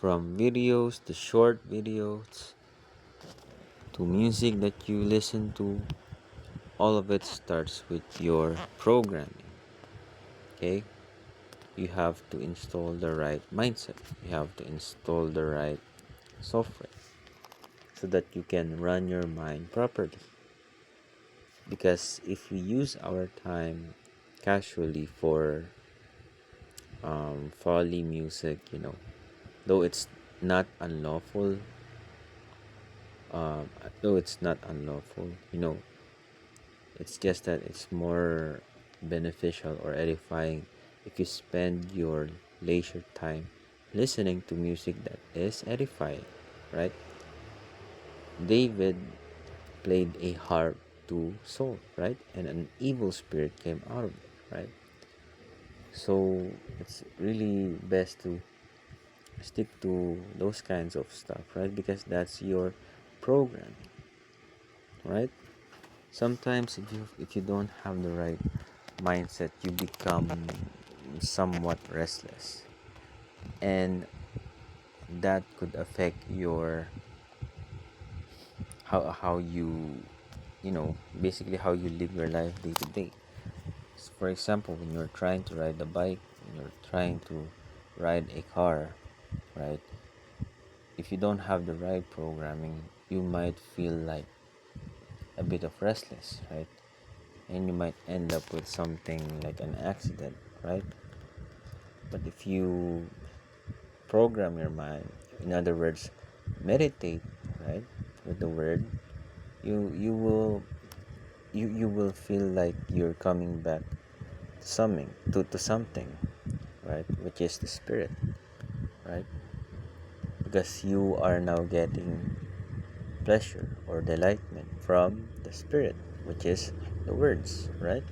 from videos to short videos to music that you listen to, all of it starts with your programming. Okay, you have to install the right mindset, you have to install the right software so that you can run your mind properly. Because if we use our time casually for folly music, though it's not unlawful, though it's not unlawful, it's just that it's more beneficial or edifying if you spend your leisure time listening to music that is edifying, right? David played a harp to Saul, right? And an evil spirit came out of it, right? So it's really best to stick to those kinds of stuff, right? Because that's your program, right? Sometimes if you don't have the right mindset, you become somewhat restless, and that could affect your how basically how you live your life day to day. So for example, when you're trying to ride a bike, when you're trying to ride a car, right? If you don't have the right programming, you might feel like a bit of restless, right? And you might end up with something like an accident, right? But if you program your mind, in other words, meditate, right, with the word, you will feel like you're coming back to something, right, which is the spirit, right? Because you are now getting pleasure or delightment from the spirit, which is the words, right?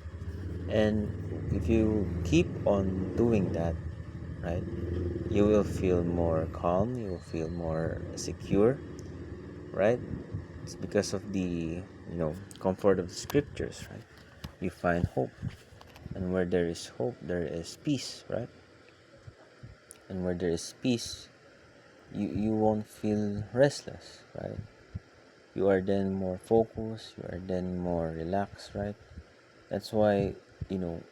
And if you keep on doing that, right, you will feel more calm, you will feel more secure, right? It's because of the comfort of the scriptures, right? You find hope, and where there is hope there is peace, right? And where there is peace, you won't feel restless, right? You are then more focused, you are then more relaxed, right? That's why you know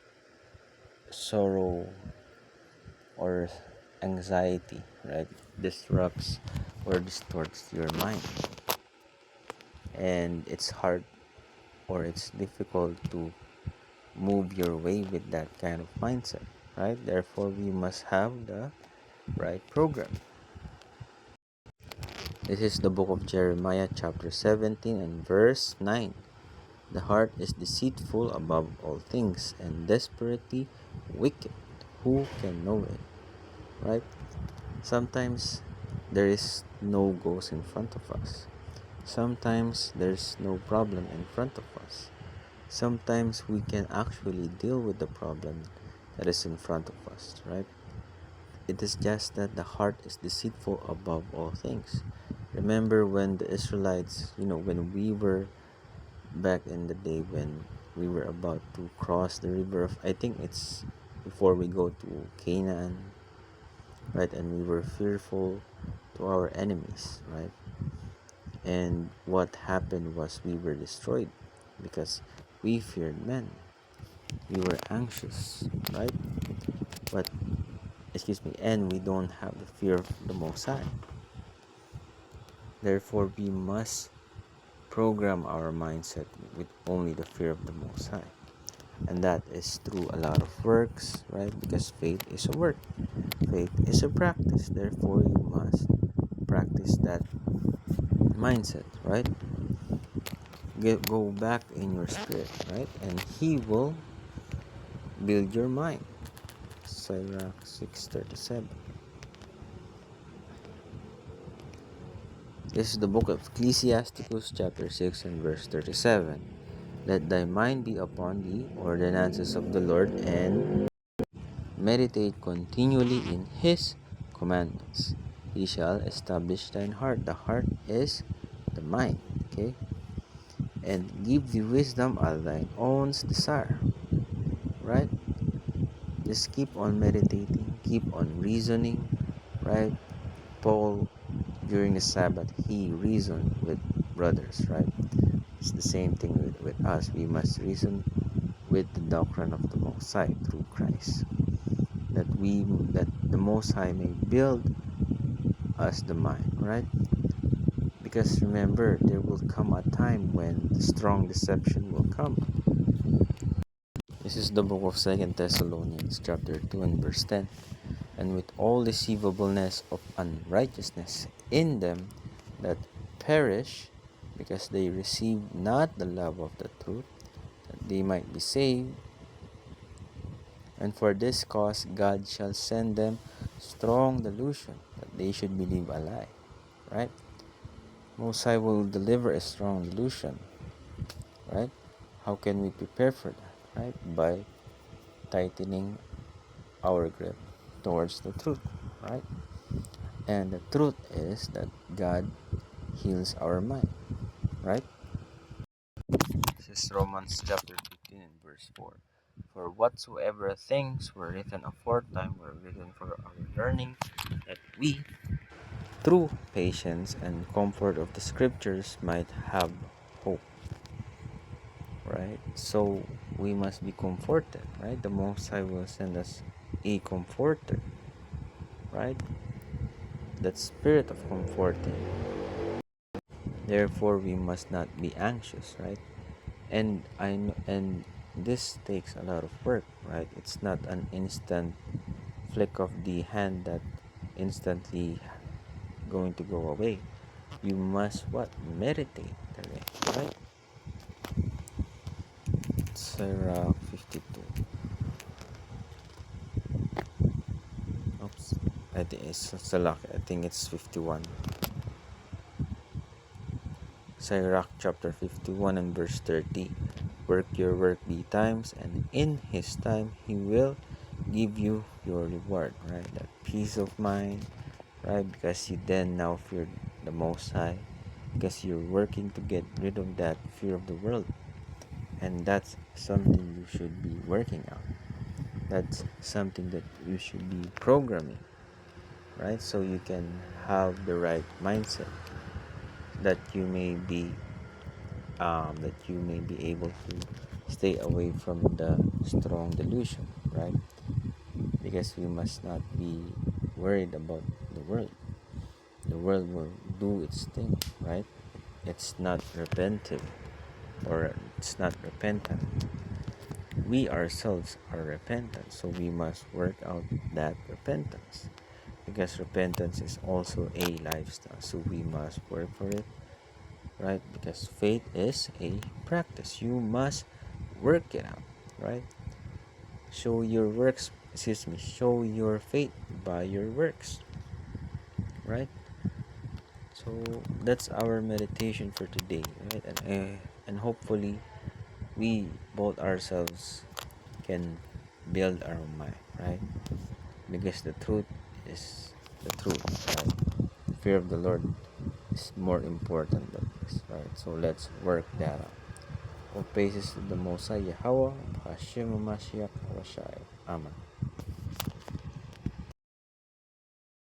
sorrow or anxiety, right, disrupts or distorts your mind, and it's hard or it's difficult to move your way with that kind of mindset, right? Therefore, we must have the right program. This is the book of Jeremiah, chapter 17, and verse 9. The heart is deceitful above all things and desperately wicked. Who can know it? Right? Sometimes there is no ghost in front of us. Sometimes there's no problem in front of us. Sometimes we can actually deal with the problem that is in front of us, right? It is just that the heart is deceitful above all things. Remember when the Israelites, when we were back in the day when we were about to cross the river of, I think it's before we go to Canaan, right? And we were fearful to our enemies, right? And what happened was we were destroyed because we feared men. We were anxious, right? But excuse me, and we don't have the fear of the Most High. Therefore, we must program our mindset with only the fear of the Most High. And that is through a lot of works, right? Because faith is a work, faith is a practice. Therefore, you must practice that mindset, right? Go back in your spirit, right? And He will build your mind. Sirach 6:37. This is the book of Ecclesiasticus, chapter 6, and verse 37. Let thy mind be upon the ordinances of the Lord, and meditate continually in His commandments. He shall establish thine heart. The heart is the mind, okay? And give thee wisdom as thine own desire, right? Just keep on meditating, keep on reasoning, right? Paul, during the Sabbath, he reasoned with brothers, right? It's the same thing with us. We must reason with the doctrine of the Most High through Christ, that the Most High may build us the mind, right? Because remember, there will come a time when the strong deception will come. This is the book of 2 Thessalonians chapter 2 and verse 10. And with all deceivableness of unrighteousness in them that perish, because they receive not the love of the truth, that they might be saved. And for this cause God shall send them strong delusion, that they should believe a lie. Right? Most High will deliver a strong delusion. Right? How can we prepare for that? Right? By tightening our grip towards the truth. Right? And the truth is that God heals our mind. Right? This is Romans chapter 15 and verse 4. For whatsoever things were written aforetime were written for our learning, that we, through patience and comfort of the scriptures, might have hope. Right? So we must be comforted. Right? The Most High will send us a comforter. Right? That spirit of comforting. Therefore, we must not be anxious. Right? And this takes a lot of work, right? It's not an instant flick of the hand that instantly going to go away. You must what? Meditate, right? Sirach 52. Oops. I think it's Salak. I think it's 51. Sirach chapter 51 and verse 30. Work your work betimes, and in his time he will give you your reward, right? That peace of mind, right? Because you then now fear the Most High, because you're working to get rid of that fear of the world, and that's something you should be working on. That's something that you should be programming, right? So you can have the right mindset, that you may be able to stay away from the strong delusion, right? Because we must not be worried about the world. The world will do its thing, right? It's not repentive, or it's not repentant. We ourselves are repentant, so we must work out that repentance, because repentance is also a lifestyle, so we must work for it, right? Because faith is a practice. You must work it out, right? Show your works, show your faith by your works, right? So that's our meditation for today, right? And hopefully we both ourselves can build our mind, right? Because the truth is the truth, right? Fear of the Lord is more important than this, right? So let's work that out. All praises to the Most High Yahweh, Hashem Mashiach, Awashai. Amen.